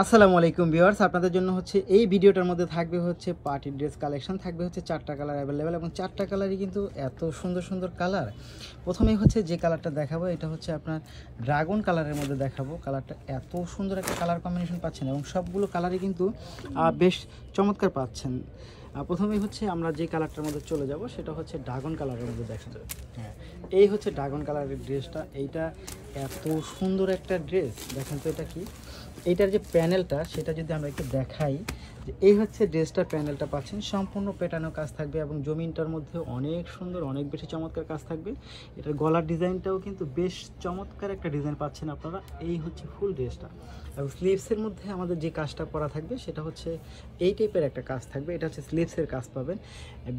আসসালামু আলাইকুম ভিউয়ার্স, আপনাদের জন্য হচ্ছে এই ভিডিওটার মধ্যে থাকবে হচ্ছে পার্টি ড্রেস কালেকশন। থাকবে হচ্ছে 4টা কালার অ্যাভেলেবেল এবং 4টা কালারই কিন্তু এত সুন্দর সুন্দর কালার। প্রথমেই হচ্ছে যে কালারটা দেখাবো এটা হচ্ছে আপনার ড্রাগন কালারের মধ্যে দেখাবো। কালারটা এত সুন্দর একটা কালার কম্বিনেশন পাচ্ছেন এবং সবগুলো কালারই কিন্তু বেশ চমৎকার পাচ্ছেন। প্রথমেই হচ্ছে আমরা যে কালারটার মধ্যে চলে যাব সেটা হচ্ছে ড্রাগন কালারের মধ্যে দেখেন। হ্যাঁ, এই হচ্ছে ড্রাগন কালারের ড্রেসটা। এইটা এত সুন্দর একটা ড্রেস, দেখেন তো এটা কি। এইটার যে প্যানেলটা সেটা যদি আমরা একটু দেখাই, যে এই হচ্ছে ড্রেসটার প্যানেলটা পাচ্ছেন, সম্পূর্ণ পেটানো কাজ থাকবে এবং জমিনটার মধ্যে অনেক সুন্দর, অনেক বেশি চমৎকার কাজ থাকবে। এটার গলার ডিজাইনটাও কিন্তু বেশ চমৎকার একটা ডিজাইন পাচ্ছেন আপনারা। এই হচ্ছে ফুল ড্রেসটা এবং স্লিভসের মধ্যে আমাদের যে কাজটা করা থাকবে সেটা হচ্ছে এই টাইপের একটা কাজ থাকবে। এটা হচ্ছে স্লিভসের কাজ পাবেন।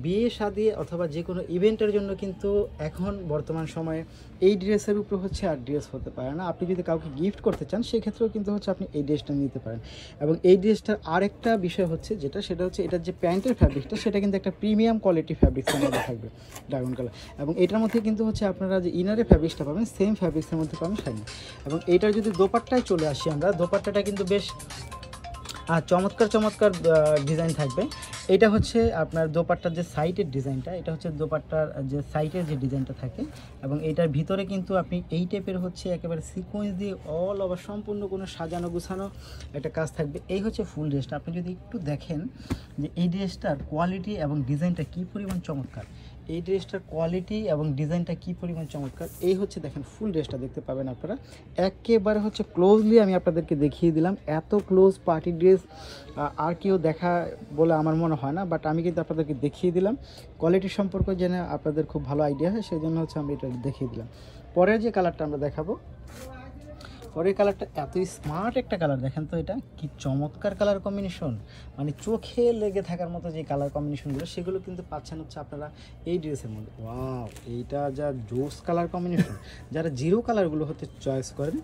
বিয়ে শাদী অথবা যে কোনো ইভেন্টের জন্য কিন্তু এখন বর্তমান সময়ে এই ড্রেসের উপরে হচ্ছে আর ড্রেস হতে পারে না। আপনি যদি কাউকে গিফট করতে চান সেক্ষেত্রেও কিন্তু হচ্ছে আপনি এই ড্রেসটা নিতে পারেন। এবং এই ড্রেসটার আরেকটা বিষয় হচ্ছে সেটা হচ্ছে এটার যে প্যান্টের ফ্যাব্রিকটা সেটা কিন্তু একটা প্রিমিয়াম কোয়ালিটি ফ্যাব্রিক্সের মধ্যে থাকবে, ড্রাগন কালার। এবং এটার মধ্যে কিন্তু হচ্ছে আপনারা যে ইনারের ফ্যাব্রিক্সটা পাবেন সেম ফ্যাব্রিক্সের মধ্যে পাবেন শাইনি। এবং এইটার যদি দোপাট্টায় চলে আসি আমরা, দোপাট্টাটা কিন্তু বেশ চমৎকার চমৎকার ডিজাইন থাকবে। এটা হচ্ছে আপনার দোপাট্টার যে সাইটের ডিজাইনটা, এটা হচ্ছে দোপাট্টার যে সাইটের যে ডিজাইনটা থাকে। এবং এইটার ভিতরে কিন্তু আপনি এই টাইপের হচ্ছে একেবারে সিকোয়েন্স দিয়ে অল ওভার সম্পূর্ণ কোনো সাজানো গুছানো একটা কাজ থাকবে। এই হচ্ছে ফুল ড্রেসটা। আপনি যদি একটু দেখেন যে এই ড্রেসটার কোয়ালিটি এবং ডিজাইনটা কী পরিমাণ চমৎকার, এই ড্রেসটার কোয়ালিটি এবং ডিজাইনটা কী পরিমাণ চমৎকার। এই হচ্ছে দেখেন ফুল ড্রেসটা দেখতে পাবেন আপনারা। একেবারে হচ্ছে ক্লোজলি আমি আপনাদেরকে দেখিয়ে দিলাম। এত ক্লোজ পার্টি ড্রেস আর কেউ দেখা বলে আমার মনে হয় না, বাট আমি কিন্তু আপনাদেরকে দেখিয়ে দিলাম। কোয়ালিটি সম্পর্কে জেনে আপনাদের খুব ভালো আইডিয়া হয়, সেই জন্য হচ্ছে আমি এটা দেখিয়ে দিলাম। পরের যে কালারটা আমরা দেখাবো, পরের কালারটা এতই স্মার্ট একটা কালার, দেখেন তো এটা কি চমৎকার কালার কম্বিনেশন। মানে চোখে লেগে থাকার মতো যে কালার কম্বিনেশনগুলো সেগুলো কিন্তু পাচ্ছেন হচ্ছে আপনারা এই ড্রেসের মধ্যে। ওয়াও, এইটা যা জোস কালার কম্বিনেশন। যারা জিরো কালারগুলো হতে চয়েস করেন,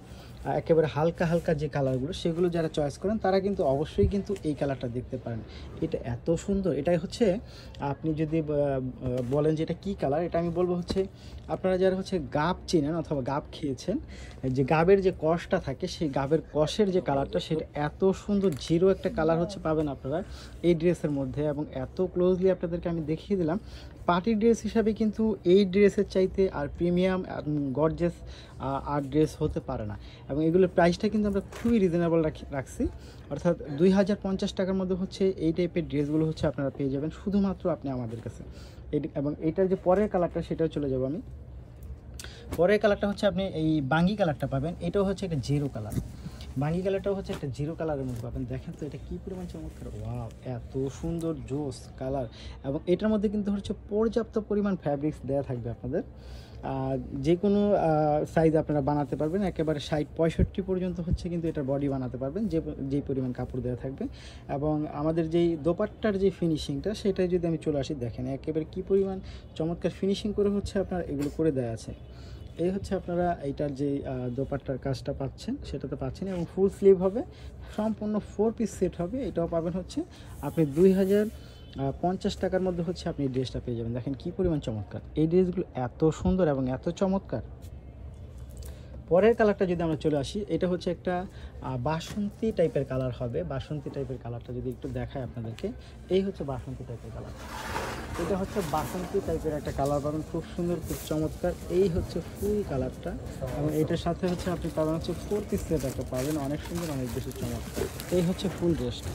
একেবারে হালকা হালকা যে কালারগুলো সেগুলো যারা চয়েস করেন তারা কিন্তু অবশ্যই কিন্তু এই কালারটা দেখতে পারেন। এটা এত সুন্দর। এটাই হচ্ছে আপনি যদি বলেন যে এটা কী কালার, এটা আমি বলবো হচ্ছে আপনারা যারা হচ্ছে গাব চেনেন অথবা গাব খেয়েছেন, যে গাবের যে কষটা থাকে সেই গাবের কষের যে কালারটা সেটা এত সুন্দর জিরো একটা কালার হচ্ছে পাবেন আপনারা এই ড্রেসের মধ্যে। এবং এত ক্লোজলি আপনাদেরকে আমি দেখিয়ে দিলাম। পার্টি ড্রেস হিসাবে কিন্তু এই ড্রেসের চাইতে আর প্রিমিয়াম গর্জিয়াস আর ড্রেস হতে পারে না। এবং এগুলোর প্রাইসটা কিন্তু আমরা খুবই রিজনেবল রাখছি, অর্থাৎ 2050 টাকার মধ্যে হচ্ছে এই টাইপের ড্রেসগুলো হচ্ছে আপনারা পেয়ে যাবেন শুধুমাত্র আপনি আমাদের কাছে। এবং এইটার যে পরের কালারটা সেটাও চলে যাবো আমি। পরের কালারটা হচ্ছে আপনি এই বাঙ্গি কালারটা পাবেন। এটাও হচ্ছে একটা জিরো কালার। বাঙ্গি কালারটাও হচ্ছে একটা জিরো কালারের মধ্যে পাবেন। দেখেন তো এটা কী পরিমাণ চমৎকার। ওয়াও, এত সুন্দর জোস কালার। এবং এটার মধ্যে কিন্তু হচ্ছে পর্যাপ্ত পরিমাণ ফ্যাব্রিক্স দেওয়া থাকবে আপনাদের। যে কোনো সাইজ আপনারা বানাতে পারবেন, একেবারে 60-65 পর্যন্ত হচ্ছে কিন্তু এটার বডি বানাতে পারবেন যেই পরিমাণ কাপড় দেওয়া থাকবে। এবং আমাদের যেই দোপাট্টার যে ফিনিশিংটা সেটাই যদি আমি চলে আসি, দেখেন একেবারে কী পরিমাণ চমৎকার ফিনিশিং করে হচ্ছে আপনার এগুলো করে দেওয়া আছে। এই হচ্ছে আপনারা এইটার যে দোপাট্টার কাজটা পাচ্ছেন সেটাতে পাচ্ছেন। এবং ফুল স্লিভ হবে, সম্পূর্ণ 4 পিস সেট হবে। এটাও পাবেন হচ্ছে আপনি 2050 টাকার মধ্যে হচ্ছে আপনি এই ড্রেসটা পেয়ে যাবেন। দেখেন কী পরিমাণ চমৎকার, এই ড্রেসগুলো এত সুন্দর এবং এত চমৎকার। পরের কালারটা যদি আমরা চলে আসি, এটা হচ্ছে একটা বাসন্তী টাইপের কালার হবে। বাসন্তী টাইপের কালারটা যদি একটু দেখায় আপনাদেরকে, এই হচ্ছে বাসন্তী টাইপের কালার। এটা হচ্ছে বাসন্তী টাইপের একটা কালার পাবেন, খুব সুন্দর, খুব চমৎকার। এই হচ্ছে ফুল কালারটা। এবং এটার সাথে হচ্ছে আপনি পাবেন হচ্ছে 4 পিস সেট একটা পাবেন, অনেক সুন্দর, অনেক বেশি চমৎকার। এই হচ্ছে ফুল ড্রেসটা।